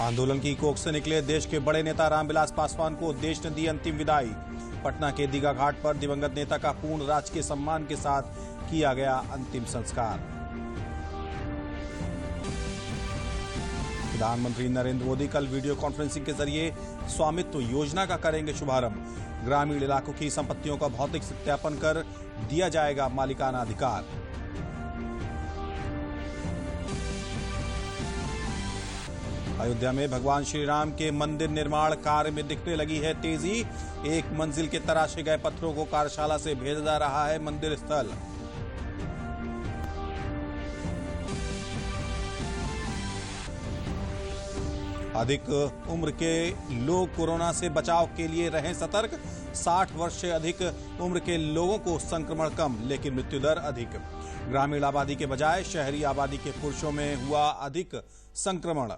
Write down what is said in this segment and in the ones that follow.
आंदोलन की कोख से निकले देश के बड़े नेता रामविलास पासवान को देश ने दी अंतिम विदाई। पटना के दीघा घाट पर दिवंगत नेता का पूर्ण राजकीय सम्मान के साथ किया गया अंतिम संस्कार। प्रधानमंत्री नरेंद्र मोदी कल वीडियो कॉन्फ्रेंसिंग के जरिए स्वामित्व योजना का करेंगे शुभारंभ। ग्रामीण इलाकों की संपत्तियों का भौतिक सत्यापन कर दिया जाएगा मालिकाना अधिकार। अयोध्या में भगवान श्री राम के मंदिर निर्माण कार्य में दिखने लगी है तेजी। एक मंजिल के तराशे गए पत्थरों को कार्यशाला से भेजा जा रहा है मंदिर स्थल। अधिक उम्र के लोग कोरोना से बचाव के लिए रहें सतर्क। 60 वर्ष से अधिक उम्र के लोगों को संक्रमण कम, लेकिन मृत्यु दर अधिक। ग्रामीण आबादी के बजाय शहरी आबादी के पुरुषों में हुआ अधिक संक्रमण।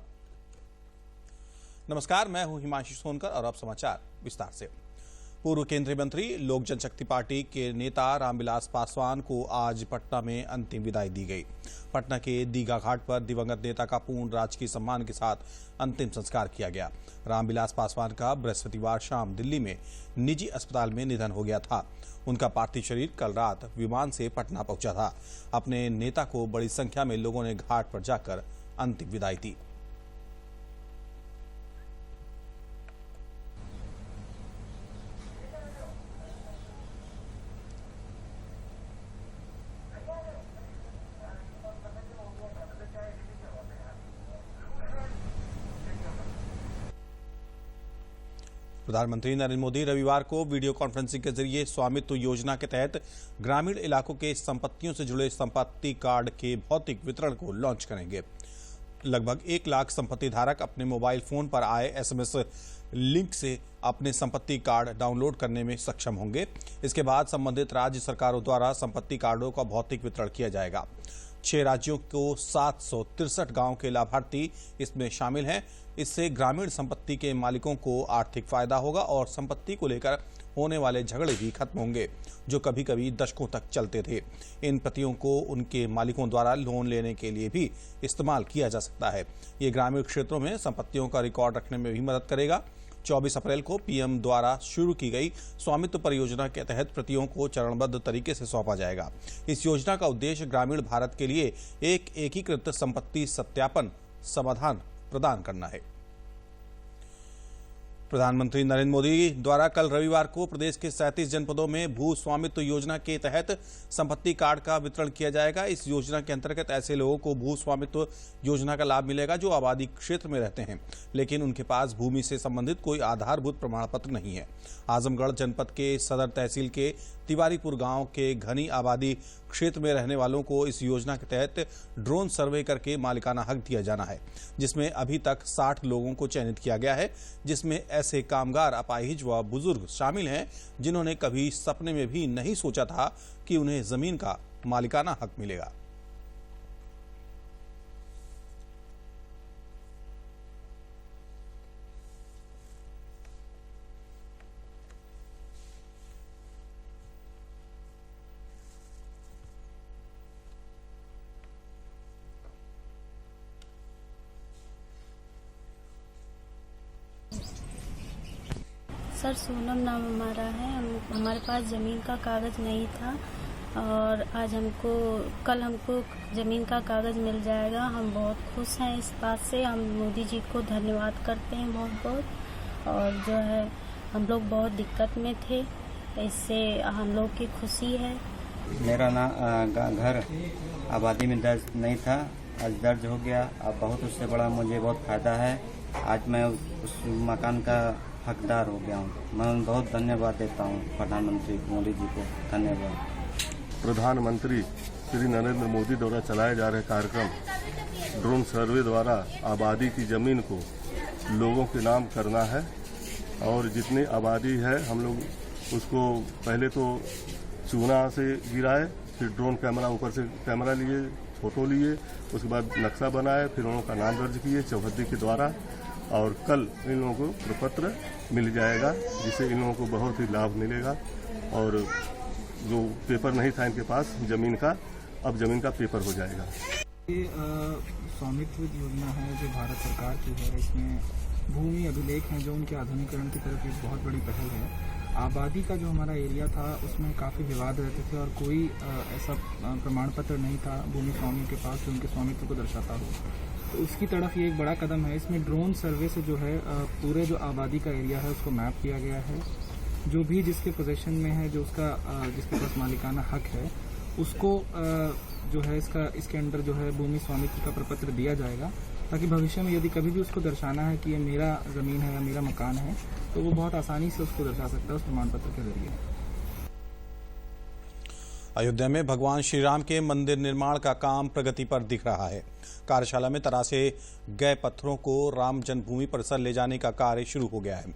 नमस्कार, मैं हूं हिमांशु सोनकर और अब समाचार विस्तार से। पूर्व केंद्रीय मंत्री लोक जनशक्ति पार्टी के नेता रामविलास पासवान को आज पटना में अंतिम विदाई दी गई। पटना के दीघा घाट पर दिवंगत नेता का पूर्ण राजकीय सम्मान के साथ अंतिम संस्कार किया गया। रामविलास पासवान का बृहस्पतिवार शाम दिल्ली में निजी अस्पताल में निधन हो गया था। उनका पार्थिव शरीर कल रात विमान से पटना पहुंचा था। अपने नेता को बड़ी संख्या में लोगों ने घाट पर जाकर अंतिम विदाई दी। प्रधानमंत्री नरेंद्र मोदी रविवार को वीडियो कॉन्फ्रेंसिंग के जरिए स्वामित्व योजना के तहत ग्रामीण इलाकों के संपत्तियों से जुड़े संपत्ति कार्ड के भौतिक वितरण को लॉन्च करेंगे। लगभग 1 लाख संपत्ति धारक अपने मोबाइल फोन पर आए एसएमएस लिंक से अपने संपत्ति कार्ड डाउनलोड करने में सक्षम होंगे। इसके बाद संबंधित राज्य सरकारों द्वारा संपत्ति कार्डों का भौतिक वितरण किया जाएगा। 6 राज्यों को 763 गांव के लाभार्थी इसमें शामिल हैं। इससे ग्रामीण संपत्ति के मालिकों को आर्थिक फायदा होगा और संपत्ति को लेकर होने वाले झगड़े भी खत्म होंगे, जो कभी कभी दशकों तक चलते थे। इन प्रतियों को उनके मालिकों द्वारा लोन लेने के लिए भी इस्तेमाल किया जा सकता है। ये ग्रामीण क्षेत्रों में संपत्तियों का रिकॉर्ड रखने में भी मदद करेगा। 24 अप्रैल को पीएम द्वारा शुरू की गई स्वामित्व परियोजना के तहत प्रतियों को चरणबद्ध तरीके से सौंपा जाएगा। इस योजना का उद्देश्य ग्रामीण भारत के लिए एक एकीकृत संपत्ति सत्यापन समाधान प्रदान करना है। प्रधानमंत्री नरेंद्र मोदी द्वारा कल रविवार को प्रदेश के 37 जनपदों में भू स्वामित्व योजना के तहत संपत्ति कार्ड का वितरण किया जाएगा। इस योजना के अंतर्गत ऐसे लोगों को भू स्वामित्व योजना का लाभ मिलेगा जो आबादी क्षेत्र में रहते हैं, लेकिन उनके पास भूमि से संबंधित कोई आधारभूत प्रमाण पत्र नहीं है। आजमगढ़ जनपद के सदर तहसील के तिवारीपुर गांव के घनी आबादी क्षेत्र में रहने वालों को इस योजना के तहत ड्रोन सर्वे करके मालिकाना हक दिया जाना है, जिसमें अभी तक 60 लोगों को चयनित किया गया है, जिसमें ऐसे कामगार, अपाहिज व बुजुर्ग शामिल हैं जिन्होंने कभी सपने में भी नहीं सोचा था कि उन्हें जमीन का मालिकाना हक मिलेगा। सर, सोनम नाम हमारा है। हमारे पास ज़मीन का कागज़ नहीं था और आज कल हमको ज़मीन का कागज़ मिल जाएगा। हम बहुत खुश हैं इस बात से। हम मोदी जी को धन्यवाद करते हैं बहुत बहुत। और जो है, हम लोग बहुत दिक्कत में थे, इससे हम लोग की खुशी है। मेरा घर आबादी में दर्ज नहीं था, आज दर्ज हो गया। अब बहुत उससे बड़ा मुझे बहुत फ़ायदा है। आज मैं उस मकान का हकदार हो गया हूँ। मैं बहुत धन्यवाद देता हूँ प्रधानमंत्री मोदी जी को। धन्यवाद। प्रधानमंत्री श्री नरेंद्र मोदी द्वारा चलाए जा रहे कार्यक्रम ड्रोन सर्वे द्वारा आबादी की ज़मीन को लोगों के नाम करना है और जितनी आबादी है हम लोग उसको पहले तो चूना से गिराए, फिर ड्रोन कैमरा ऊपर से कैमरा लिए, फोटो लिए, उसके बाद नक्शा बनाए, फिर उन लोगों का नाम दर्ज किए चौहद्दी के द्वारा। और कल इन लोगों को प्रपत्र मिल जाएगा, जिससे इन लोगों को बहुत ही लाभ मिलेगा। और जो पेपर नहीं था इनके पास ज़मीन का, अब ज़मीन का पेपर हो जाएगा। ये स्वामित्व योजना है जो भारत सरकार की है। इसमें भूमि अभिलेख हैं जो उनके आधुनिकीकरण की तरफ एक बहुत बड़ी पहल है। आबादी का जो हमारा एरिया था उसमें काफ़ी विवाद रहते थे और कोई ऐसा प्रमाण पत्र नहीं था भूमि स्वामी के पास जो उनके स्वामित्व को दर्शाता हो। तो उसकी तरफ ये एक बड़ा कदम है। इसमें ड्रोन सर्वे से जो है पूरे जो आबादी का एरिया है उसको मैप किया गया है। जो भी जिसके पोजीशन में है, जो उसका जिसके पास मालिकाना हक है, उसको जो है इसके अंदर जो है भूमि स्वामित्व का प्रपत्र दिया जाएगा, ताकि भविष्य में यदि कभी भी उसको दर्शाना है कि ये मेरा ज़मीन है या मेरा मकान है तो वो बहुत आसानी से उसको दर्शा सकता है उस प्रमाण पत्र के जरिए। अयोध्या में भगवान श्री राम के मंदिर निर्माण का काम प्रगति पर दिख रहा है। कार्यशाला में तरासे गए पत्थरों को राम जन्मभूमि परिसर ले जाने का कार्य शुरू हो गया है।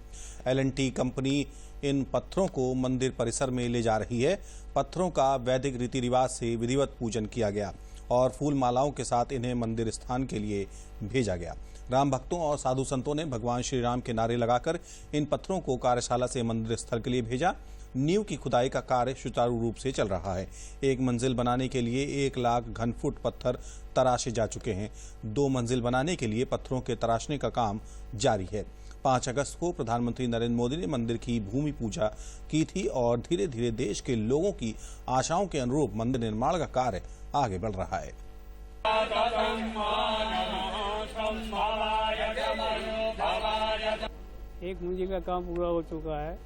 L&T कंपनी इन पत्थरों को मंदिर परिसर में ले जा रही है। पत्थरों का वैदिक रीति रिवाज से विधिवत पूजन किया गया और फूल मालाओं के साथ इन्हें मंदिर स्थान के लिए भेजा गया। राम भक्तों और साधु संतों ने भगवान श्री राम के नारे लगाकर इन पत्थरों को कार्यशाला से मंदिर स्थल के लिए भेजा। नींव की खुदाई का कार्य सुचारू रूप से चल रहा है। एक मंजिल बनाने के लिए 1 लाख घन फुट पत्थर तराशे जा चुके हैं। 2 मंजिल बनाने के लिए पत्थरों के तराशने का काम जारी है। 5 अगस्त को प्रधानमंत्री नरेंद्र मोदी ने मंदिर की भूमि पूजा की थी और धीरे धीरे देश के लोगों की आशाओं के अनुरूप मंदिर निर्माण का कार्य आगे बढ़ रहा है। एक मंजिल का काम पूरा हो चुका है।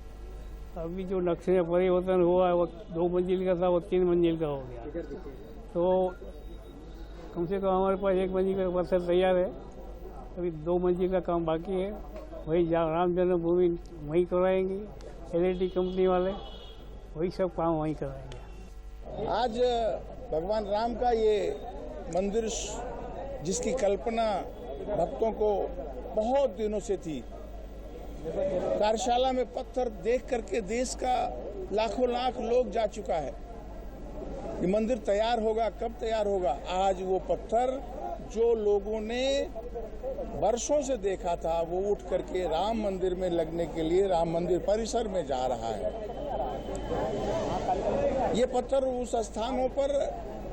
अभी जो नक्शे में परिवर्तन हुआ है वो 2 मंजिल का था, वो 3 मंजिल का हो गया। तो कम से कम हमारे पास 1 मंजिल का पत्थर तैयार है। अभी 2 मंजिल का काम बाकी है। वही राम जन्मभूमि वहीं कराएंगे। L&T कंपनी वाले वही सब काम वहीं कराएंगे। आज भगवान राम का ये मंदिर जिसकी कल्पना भक्तों को बहुत दिनों से थी, कार्यशाला में पत्थर देख करके देश का लाखों लाख लोग जा चुका है। ये मंदिर तैयार होगा, कब तैयार होगा? आज वो पत्थर जो लोगों ने वर्षों से देखा था वो उठ करके राम मंदिर में लगने के लिए राम मंदिर परिसर में जा रहा है। ये पत्थर उस स्थानों पर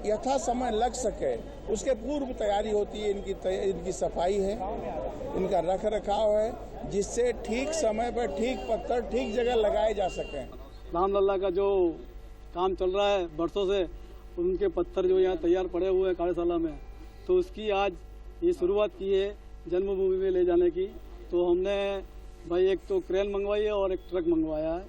यथा समय लग सके उसके पूर्व तैयारी होती है। इनकी सफाई है, इनका रख रखाव है, जिससे ठीक समय पर ठीक पत्थर ठीक जगह लगाए जा सकें। रामलला का जो काम चल रहा है वर्षों से, उनके पत्थर जो यहाँ तैयार पड़े हुए हैं कार्यशाला में, तो उसकी आज ये शुरुआत की है जन्मभूमि में ले जाने की। तो हमने भाई एक तो क्रेन मंगवाई है और एक ट्रक मंगवाया है,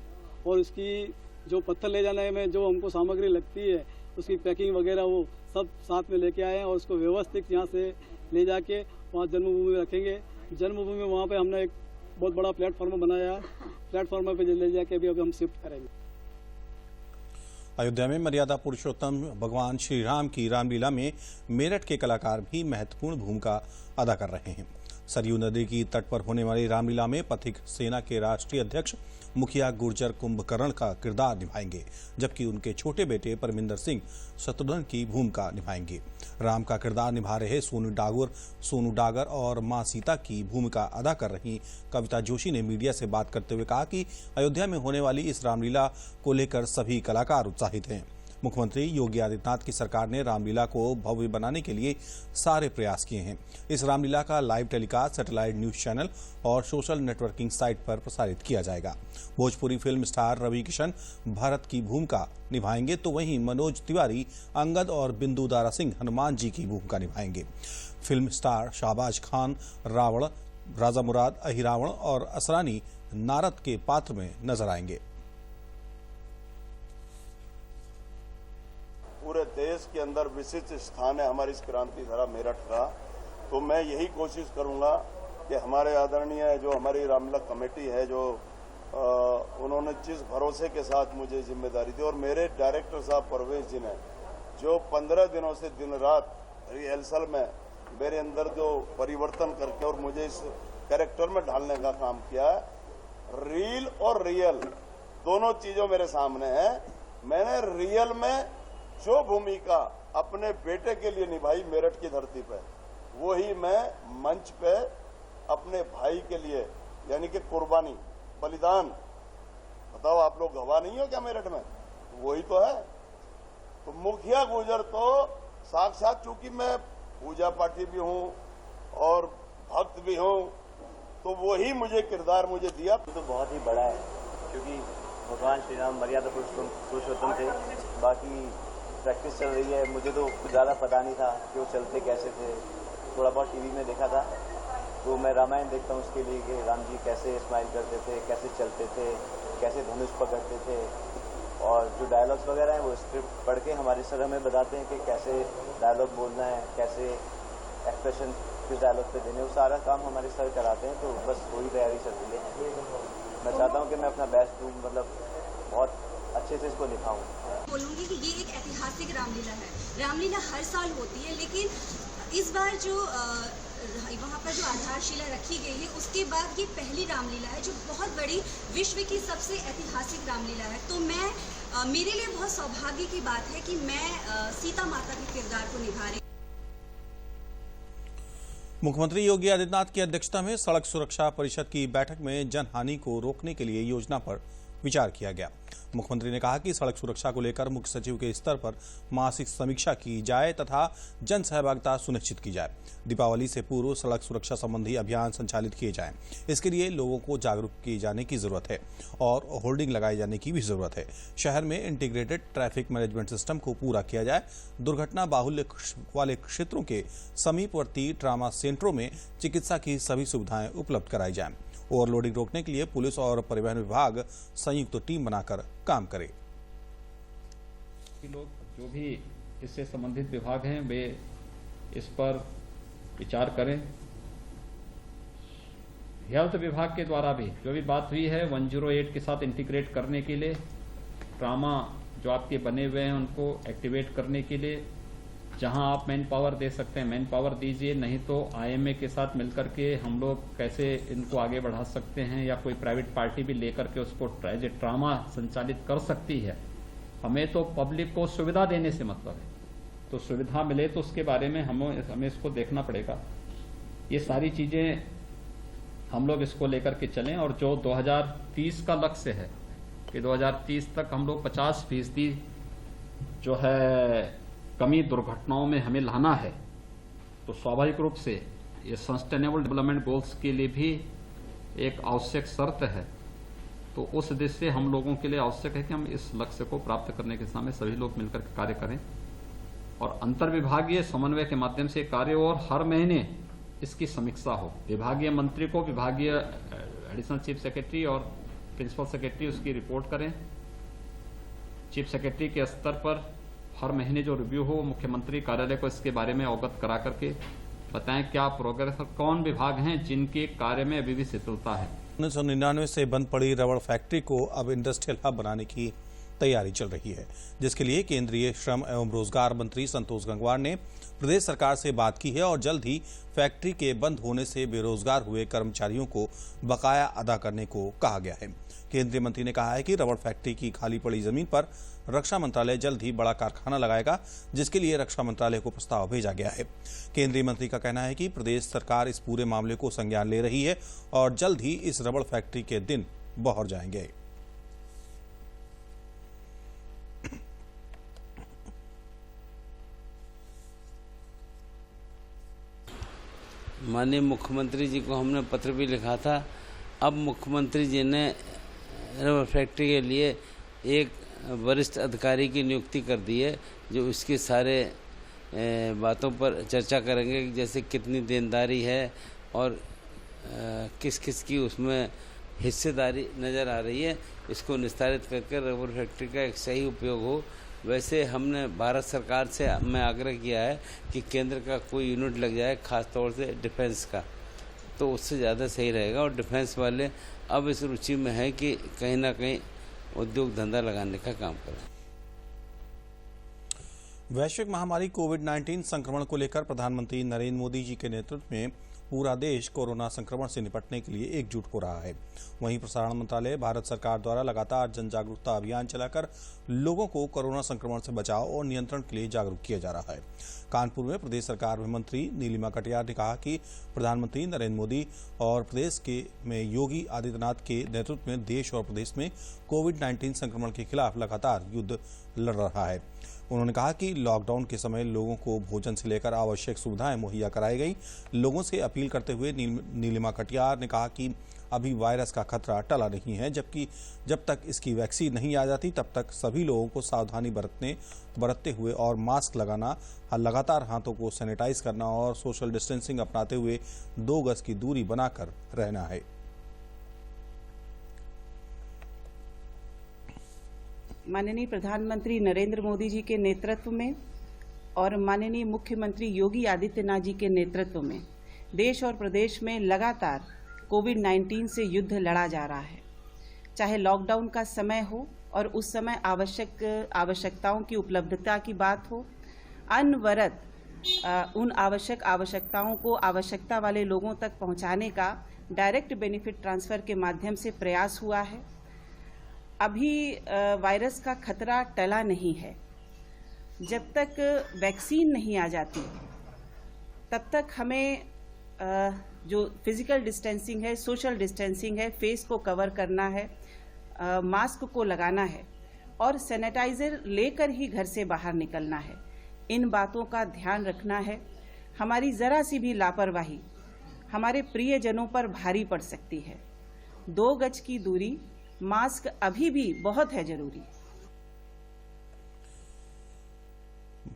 और उसकी जो पत्थर ले जाने में जो हमको सामग्री लगती है उसकी पैकिंग वगैरह वो सब साथ में लेके आए हैं और उसको व्यवस्थित यहाँ से ले जाके वहाँ जन्मभूमि में रखेंगे। जन्मभूमि में वहाँ पे हमने एक बहुत बड़ा प्लेटफॉर्म बनाया है। प्लेटफॉर्म पे ले जाके अभी हम शिफ्ट करेंगे। अयोध्या में मर्यादा पुरुषोत्तम भगवान श्री राम की रामलीला में मेरठ के कलाकार भी महत्वपूर्ण भूमिका अदा कर रहे हैं। सरयू नदी की तट पर होने वाली रामलीला में पथिक सेना के राष्ट्रीय अध्यक्ष मुखिया गुर्जर कुंभकर्ण का किरदार निभाएंगे, जबकि उनके छोटे बेटे परमिंदर सिंह शत्रुघ्न की भूमिका निभाएंगे। राम का किरदार निभा रहे सोनू डागर और मां सीता की भूमिका अदा कर रही कविता जोशी ने मीडिया से बात करते हुए कहा कि अयोध्या में होने वाली इस रामलीला को लेकर सभी कलाकार उत्साहित हैं। मुख्यमंत्री योगी आदित्यनाथ की सरकार ने रामलीला को भव्य बनाने के लिए सारे प्रयास किए हैं। इस रामलीला का live telecast satellite news channel और सोशल नेटवर्किंग साइट पर प्रसारित किया जाएगा। भोजपुरी फिल्म स्टार रवि किशन भरत की भूमिका निभाएंगे, तो वहीं मनोज तिवारी अंगद और बिंदु दारा सिंह हनुमान जी की भूमिका निभाएंगे। फिल्म स्टार शाहबाज खान रावण, राजा मुराद अहिरावण और असरानी नारद के पात्र में नजर आएंगे। पूरे देश के अंदर विशिष्ट स्थान है हमारी इस क्रांति धरा मेरठ का। तो मैं यही कोशिश करूंगा कि हमारे आदरणीय जो हमारी रामलीला कमेटी है, जो उन्होंने जिस भरोसे के साथ मुझे जिम्मेदारी दी, और मेरे डायरेक्टर साहब परवेश जी ने जो 15 दिनों से दिन रात रिहर्सल में मेरे अंदर जो परिवर्तन करके और मुझे इस कैरेक्टर में ढालने का काम किया है। रील और रियल दोनों चीजों मेरे सामने है। मैंने रियल में जो भूमिका अपने बेटे के लिए निभाई मेरठ की धरती पे, वही मैं मंच पे अपने भाई के लिए, यानी कि कुर्बानी बलिदान, बताओ आप लोग गवाह नहीं हो क्या मेरठ में? वही तो है। तो मुखिया गुर्जर तो साक्षात, चूंकि मैं पूजा पाठी भी हूँ और भक्त भी हूँ, तो वही मुझे किरदार मुझे दिया। तो बहुत ही बड़ा है क्योंकि भगवान श्री राम मर्यादा पुरुषोत्तम थे। बाकी प्रैक्टिस चल रही है, मुझे तो ज़्यादा पता नहीं था कि वो चलते कैसे थे, थोड़ा बहुत टीवी में देखा था। तो मैं रामायण देखता हूँ उसके लिए कि राम जी कैसे स्माइल करते थे, कैसे चलते थे, कैसे धनुष पकड़ते थे, और जो डायलॉग्स वगैरह हैं वो स्क्रिप्ट पढ़ के हमारे सर हमें बताते हैं कि कैसे डायलॉग बोलना है, कैसे एक्सप्रेशन किस डायलॉग पे देने, वो सारा काम हमारे सर कराते हैं। तो बस वही तैयारी चल रही है। मैं चाहता हूँ कि मैं अपना बेस्ट दूँ, मतलब बहुत अच्छे से इसको निभाऊँ। बोलूँगी कि ये एक ऐतिहासिक रामलीला है। रामलीला हर साल होती है, लेकिन इस बार जो वहाँ पर जो आधारशिला रखी गई है उसके बाद ये पहली रामलीला है जो बहुत बड़ी विश्व की सबसे ऐतिहासिक रामलीला है। तो मैं मेरे लिए बहुत सौभाग्य की बात है कि मैं सीता माता के किरदार को निभा रही। मुख्यमंत्री योगी आदित्यनाथ की अध्यक्षता में सड़क सुरक्षा परिषद की बैठक में जनहानि को रोकने के लिए योजना पर विचार किया गया। मुख्यमंत्री ने कहा कि सड़क सुरक्षा को लेकर मुख्य सचिव के स्तर पर मासिक समीक्षा की जाए तथा जन सहभागिता सुनिश्चित की जाए। दीपावली से पूर्व सड़क सुरक्षा संबंधी अभियान संचालित किए जाएं। इसके लिए लोगों को जागरूक किए जाने की जरूरत है और होर्डिंग लगाए जाने की भी जरूरत है। शहर में इंटीग्रेटेड ट्रैफिक मैनेजमेंट सिस्टम को पूरा किया जाए। दुर्घटना बाहुल्य वाले क्षेत्रों के समीपवर्ती ट्रामा सेंटरों में चिकित्सा की सभी सुविधाएं उपलब्ध कराई जाएं। ओवरलोडिंग रोकने के लिए पुलिस और परिवहन विभाग संयुक्त टीम बनाकर काम करे। लोग जो भी इससे संबंधित विभाग हैं वे इस पर विचार करें। हेल्थ विभाग के द्वारा भी जो भी बात हुई है 108 के साथ इंटीग्रेट करने के लिए, ट्रामा जो आपके बने हुए हैं उनको एक्टिवेट करने के लिए जहां आप मैन पावर दे सकते हैं मैन पावर दीजिए, नहीं तो IMA के साथ मिलकर के हम लोग कैसे इनको आगे बढ़ा सकते हैं या कोई प्राइवेट पार्टी भी लेकर के उसको ट्रामा संचालित कर सकती है। हमें तो पब्लिक को सुविधा देने से मतलब है, तो सुविधा मिले तो उसके बारे में हमें इसको देखना पड़ेगा। ये सारी चीजें हम लोग इसको लेकर के चलें और जो 2030 का लक्ष्य है कि 2030 तक हम लोग 50% जो है कमी दुर्घटनाओं में हमें लाना है, तो स्वाभाविक रूप से ये सस्टेनेबल डेवलपमेंट गोल्स के लिए भी एक आवश्यक शर्त है। तो उस दिशा से हम लोगों के लिए आवश्यक है कि हम इस लक्ष्य को प्राप्त करने के समय सभी लोग मिलकर के कार्य करें और अंतर्विभागीय समन्वय के माध्यम से कार्य और हर महीने इसकी समीक्षा हो। विभागीय मंत्री को विभागीय एडिशनल चीफ सेक्रेटरी और प्रिंसिपल सेक्रेटरी उसकी रिपोर्ट करें। चीफ सेक्रेटरी के स्तर पर हर महीने जो रिव्यू हो मुख्यमंत्री कार्यालय को इसके बारे में अवगत करा करके बताएं क्या प्रोग्रेस, कौन विभाग हैं जिनके कार्य में अभी भी शिथिलता है। 1999 से बंद पड़ी रबड़ फैक्ट्री को अब इंडस्ट्रियल हब बनाने की तैयारी चल रही है, जिसके लिए केंद्रीय श्रम एवं रोजगार मंत्री संतोष गंगवार ने प्रदेश सरकार से बात की है और जल्द ही फैक्ट्री के बंद होने से बेरोजगार हुए कर्मचारियों को बकाया अदा करने को कहा गया है। केंद्रीय मंत्री ने कहा है कि रबड़ फैक्ट्री की खाली पड़ी जमीन पर रक्षा मंत्रालय जल्द ही बड़ा कारखाना लगाएगा, जिसके लिए रक्षा मंत्रालय को प्रस्ताव भेजा गया है। केंद्रीय मंत्री का कहना है कि प्रदेश सरकार इस पूरे मामले को संज्ञान ले रही है और जल्द ही इस रबड़ फैक्ट्री के दिन बहर जाएंगे। माननीय मुख्यमंत्री जी को हमने पत्र भी लिखा था। अब मुख्यमंत्री जी ने रबर फैक्ट्री के लिए एक वरिष्ठ अधिकारी की नियुक्ति कर दी है जो इसके सारे बातों पर चर्चा करेंगे, जैसे कितनी देनदारी है और किस किस की उसमें हिस्सेदारी नज़र आ रही है, इसको निस्तारित करके रबर फैक्ट्री का एक सही उपयोग हो। वैसे हमने भारत सरकार से मैं आग्रह किया है कि केंद्र का कोई यूनिट लग जाए, खास तौर से डिफेंस का, तो उससे ज़्यादा सही रहेगा। और डिफेंस वाले अब इस रुचि में है कि कहीं ना कहीं उद्योग धंधा लगाने का काम करें। वैश्विक महामारी कोविड-19 संक्रमण को लेकर प्रधानमंत्री नरेंद्र मोदी जी के नेतृत्व में पूरा देश कोरोना संक्रमण से निपटने के लिए एकजुट हो रहा है। वहीं प्रसारण मंत्रालय भारत सरकार द्वारा लगातार जन जागरूकता अभियान चलाकर लोगों को कोरोना संक्रमण से बचाव और नियंत्रण के लिए जागरूक किया जा रहा है। कानपुर में प्रदेश सरकार में मंत्री नीलिमा कटियार ने कहा कि प्रधानमंत्री नरेंद्र मोदी और प्रदेश में योगी आदित्यनाथ के नेतृत्व में देश और प्रदेश में कोविड-19 संक्रमण के खिलाफ लगातार युद्ध लड़ रहा है। उन्होंने कहा कि लॉकडाउन के समय लोगों को भोजन से लेकर आवश्यक सुविधाएं मुहैया कराई गई। लोगों से अपील करते हुए नीलिमा कटियार ने कहा कि अभी वायरस का खतरा टला नहीं है, जबकि जब तक इसकी वैक्सीन नहीं आ जाती तब तक सभी लोगों को सावधानी बरतते हुए और मास्क लगाना, लगातार हाथों को सैनिटाइज करना और सोशल डिस्टेंसिंग अपनाते हुए 2 गज की दूरी बनाकर रहना है। माननीय प्रधानमंत्री नरेंद्र मोदी जी के नेतृत्व में और माननीय मुख्यमंत्री योगी आदित्यनाथ जी के नेतृत्व में देश और प्रदेश में लगातार कोविड-19 से युद्ध लड़ा जा रहा है। चाहे लॉकडाउन का समय हो और उस समय आवश्यकताओं की उपलब्धता की बात हो, अनवरत उन आवश्यकताओं को आवश्यकता वाले लोगों तक पहुंचाने का डायरेक्ट बेनिफिट ट्रांसफर के माध्यम से प्रयास हुआ है। अभी वायरस का खतरा टला नहीं है। जब तक वैक्सीन नहीं आ जाती तब तक हमें जो फिजिकल डिस्टेंसिंग है, सोशल डिस्टेंसिंग है, फेस को कवर करना है, मास्क को लगाना है और सैनिटाइजर लेकर ही घर से बाहर निकलना है। इन बातों का ध्यान रखना है। हमारी जरा सी भी लापरवाही हमारे प्रियजनों पर भारी पड़ सकती है। 2 गज की दूरी, मास्क अभी भी बहुत है जरूरी।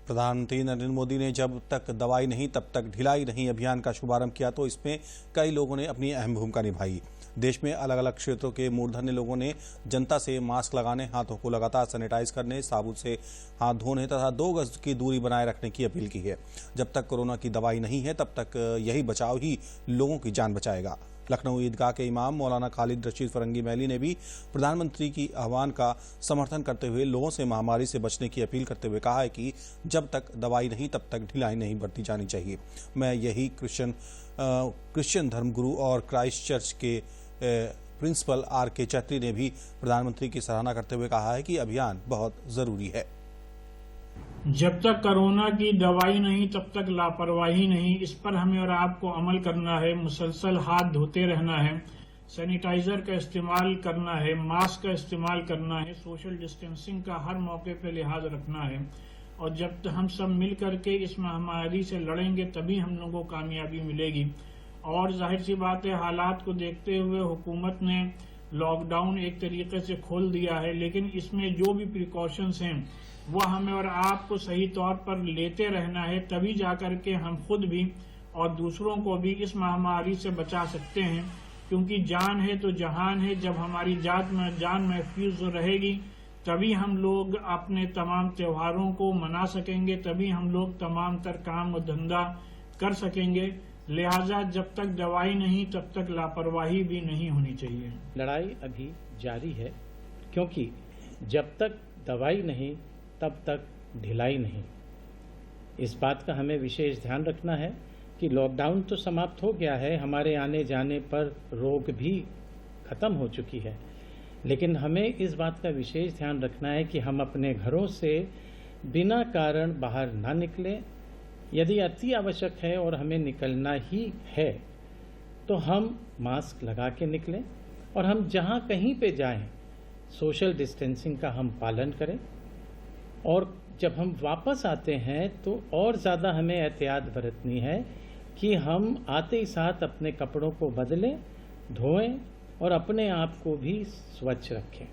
प्रधानमंत्री नरेंद्र मोदी ने जब तक दवाई नहीं तब तक ढिलाई नहीं अभियान का शुभारंभ किया तो इसमें कई लोगों ने अपनी अहम भूमिका निभाई। देश में अलग अलग क्षेत्रों के मूर्धन्य लोगों ने जनता से मास्क लगाने, हाथों को लगातार सैनिटाइज करने, साबुन से हाथ धोने तथा 2 गज की दूरी बनाए रखने की अपील की है। जब तक कोरोना की दवाई नहीं है तब तक यही बचाव ही लोगों की जान बचाएगा। लखनऊ ईदगाह के इमाम मौलाना खालिद रशीद फरंगी मैली ने भी प्रधानमंत्री की आह्वान का समर्थन करते हुए लोगों से महामारी से बचने की अपील करते हुए कहा है कि जब तक दवाई नहीं तब तक ढिलाई नहीं बरती जानी चाहिए। मैं यही क्रिश्चियन धर्मगुरु और क्राइस्ट चर्च के प्रिंसिपल R.K. चैत्री ने भी प्रधानमंत्री की सराहना करते हुए कहा है कि अभियान बहुत जरूरी है। जब तक कोरोना की दवाई नहीं तब तक लापरवाही नहीं। इस पर हमें और आपको अमल करना है। मुसलसल हाथ धोते रहना है, सैनिटाइजर का इस्तेमाल करना है, मास्क का इस्तेमाल करना है, सोशल डिस्टेंसिंग का हर मौके पर लिहाज रखना है। और जब तक हम सब मिल करके इस महामारी से लड़ेंगे तभी हम लोगों को कामयाबी मिलेगी। और जाहिर सी बात है, हालात को देखते हुए हुकूमत ने लॉकडाउन एक तरीके से खोल दिया है, लेकिन इसमें जो भी प्रिकॉशंस हैं वो हमें और आपको सही तौर पर लेते रहना है। तभी जाकर के हम खुद भी और दूसरों को भी इस महामारी से बचा सकते हैं, क्योंकि जान है तो जहान है। जब हमारी जान महफूज रहेगी तभी हम लोग अपने तमाम त्योहारों को मना सकेंगे, तभी हम लोग तमाम तर काम और धंधा कर सकेंगे। लिहाजा जब तक दवाई नहीं तब तक लापरवाही भी नहीं होनी चाहिए। लड़ाई अभी जारी है, क्योंकि जब तक दवाई नहीं तब तक ढिलाई नहीं। इस बात का हमें विशेष ध्यान रखना है कि लॉकडाउन तो समाप्त हो गया है, हमारे आने जाने पर रोक भी खत्म हो चुकी है, लेकिन हमें इस बात का विशेष ध्यान रखना है कि हम अपने घरों से बिना कारण बाहर ना निकलें। यदि अति आवश्यक है और हमें निकलना ही है तो हम मास्क लगा के निकलें और हम जहां कहीं पे जाएं सोशल डिस्टेंसिंग का हम पालन करें। और जब हम वापस आते हैं तो और ज़्यादा हमें एहतियात बरतनी है कि हम आते ही साथ अपने कपड़ों को बदलें, धोएं और अपने आप को भी स्वच्छ रखें।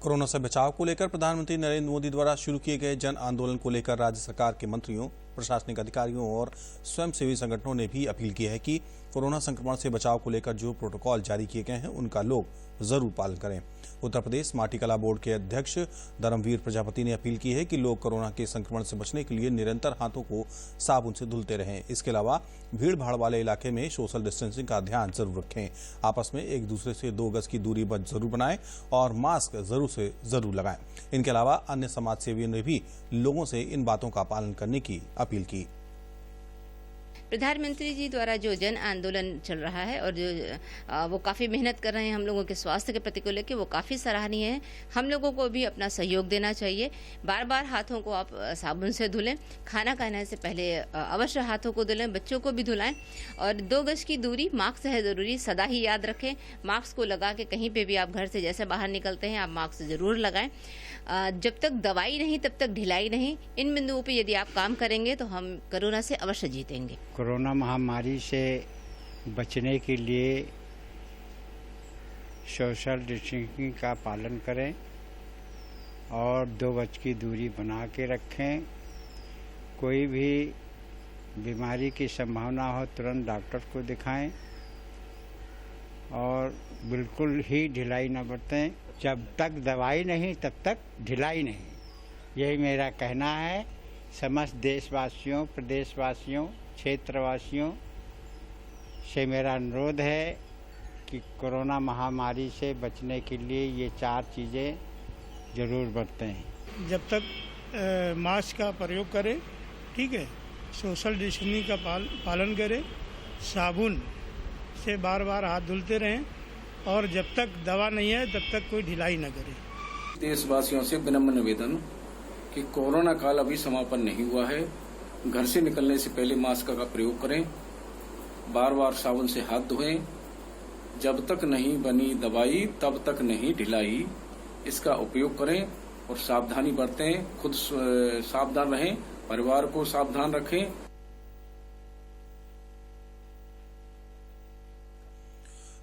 कोरोना से बचाव को लेकर प्रधानमंत्री नरेंद्र मोदी द्वारा शुरू किए गए जन आंदोलन को लेकर राज्य सरकार के मंत्रियों, प्रशासनिक अधिकारियों और स्वयंसेवी संगठनों ने भी अपील की है कि कोरोना संक्रमण से बचाव को लेकर जो प्रोटोकॉल जारी किए गए हैं उनका लोग जरूर पालन करें। उत्तर प्रदेश माटी कला बोर्ड के अध्यक्ष धर्मवीर प्रजापति ने अपील की है कि लोग कोरोना के संक्रमण से बचने के लिए निरंतर हाथों को साबुन से धुलते रहें। इसके अलावा भीड़ भाड़ वाले इलाके में सोशल डिस्टेंसिंग का ध्यान जरूर रखें। आपस में एक दूसरे से 2 गज की दूरी जरूर बनाएं और मास्क जरूर से जरूर लगाएं। इनके अलावा अन्य समाज सेवियों ने भी लोगों से इन बातों का पालन करने की अपील की। प्रधानमंत्री जी द्वारा जो जन आंदोलन चल रहा है और जो वो काफ़ी मेहनत कर रहे हैं हम लोगों के स्वास्थ्य के प्रति को लेकर, वो काफ़ी सराहनीय है। हम लोगों को भी अपना सहयोग देना चाहिए। बार बार हाथों को आप साबुन से धुलें, खाना खाने से पहले अवश्य हाथों को धुलें, बच्चों को भी धुलाएं और 2 गज की दूरी, मास्क है ज़रूरी, सदा ही याद रखें। मास्क को लगा के कहीं पे भी आप घर से जैसे बाहर निकलते हैं आप मास्क ज़रूर लगाएं। जब तक दवाई नहीं तब तक ढिलाई नहीं। इन बिंदुओं पे यदि आप काम करेंगे तो हम कोरोना से अवश्य जीतेंगे। कोरोना महामारी से बचने के लिए सोशल डिस्टेंसिंग का पालन करें और 2 गज की दूरी बना के रखें। कोई भी बीमारी की संभावना हो तुरंत डॉक्टर को दिखाएं और बिल्कुल ही ढिलाई न बरतें। जब तक दवाई नहीं तब तक ढिलाई नहीं, यही मेरा कहना है। समस्त देशवासियों, प्रदेशवासियों, क्षेत्रवासियों से मेरा अनुरोध है कि कोरोना महामारी से बचने के लिए ये 4 चीज़ें ज़रूर बरतें। जब तक मास्क का प्रयोग करें, ठीक है, सोशल डिस्टेंसिंग का पालन करें, साबुन से बार बार हाथ धुलते रहें और जब तक दवा नहीं है तब तक कोई ढिलाई न करें। देशवासियों से विनम्र निवेदन कि कोरोना काल अभी समापन नहीं हुआ है। घर से निकलने से पहले मास्क का प्रयोग करें, बार बार साबुन से हाथ धोएं। जब तक नहीं बनी दवाई तब तक नहीं ढिलाई, इसका उपयोग करें और सावधानी बरतें। खुद सावधान रहें, परिवार को सावधान रखें।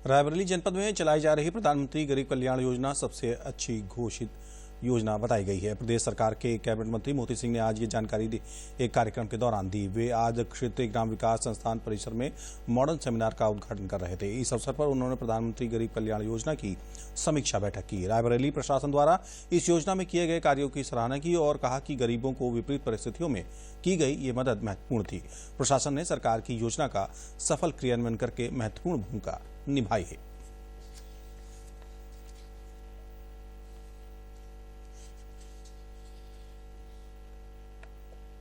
रायबरेली जनपद में चलाई जा रही प्रधानमंत्री गरीब कल्याण योजना सबसे अच्छी घोषित योजना बताई गई है। प्रदेश सरकार के कैबिनेट मंत्री मोती सिंह ने आज ये जानकारी एक कार्यक्रम के दौरान दी। वे आज क्षेत्रीय ग्राम विकास संस्थान परिसर में मॉडर्न सेमिनार का उद्घाटन कर रहे थे। इस अवसर पर उन्होंने प्रधानमंत्री गरीब कल्याण योजना की समीक्षा बैठक की। रायबरेली प्रशासन द्वारा इस योजना में किए गए कार्यों की सराहना की और कहा कि गरीबों को विपरीत परिस्थितियों में की गई ये मदद महत्वपूर्ण थी। प्रशासन ने सरकार की योजना का सफल क्रियान्वयन करके महत्वपूर्ण भूमिका निभाई है।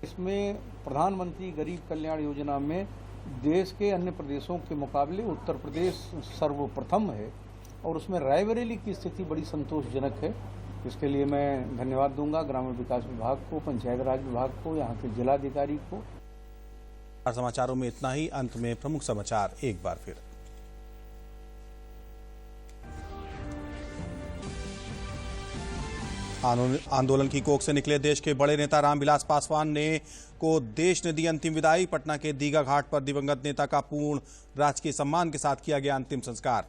इसमें प्रधानमंत्री गरीब कल्याण योजना में देश के अन्य प्रदेशों के मुकाबले उत्तर प्रदेश सर्वप्रथम है और उसमें रायबरेली की स्थिति बड़ी संतोषजनक है। इसके लिए मैं धन्यवाद दूंगा ग्रामीण विकास विभाग को, पंचायत राज विभाग को, यहाँ के जिलाधिकारी को। समाचारों में इतना ही। अंत में प्रमुख समाचार एक बार फिर। आंदोलन की कोख से निकले देश के बड़े नेता रामविलास पासवान को देश ने दी अंतिम विदाई। पटना के दीघा घाट पर दिवंगत नेता का पूर्ण राजकीय सम्मान के साथ किया गया अंतिम संस्कार।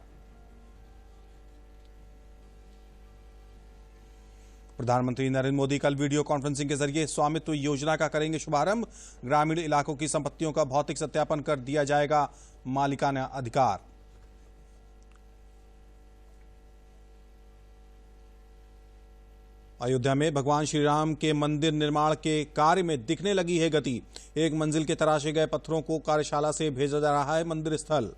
प्रधानमंत्री नरेंद्र मोदी कल वीडियो कॉन्फ्रेंसिंग के जरिए स्वामित्व योजना का करेंगे शुभारंभ। ग्रामीण इलाकों की संपत्तियों का भौतिक सत्यापन कर दिया जाएगा मालिकाना अधिकार। अयोध्या में भगवान श्री राम के मंदिर निर्माण के कार्य में दिखने लगी है गति। 1 मंजिल के तराशे गए पत्थरों को कार्यशाला से भेजा जा रहा है मंदिर स्थल।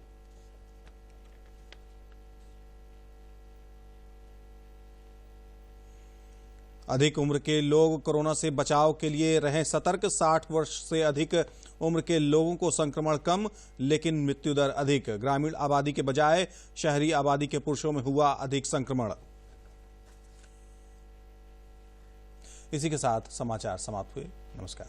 अधिक उम्र के लोग कोरोना से बचाव के लिए रहें सतर्क। 60 वर्ष से अधिक उम्र के लोगों को संक्रमण कम लेकिन मृत्यु दर अधिक। ग्रामीण आबादी के बजाय शहरी आबादी के पुरुषों में हुआ अधिक संक्रमण। इसी के साथ समाचार समाप्त हुए। नमस्कार।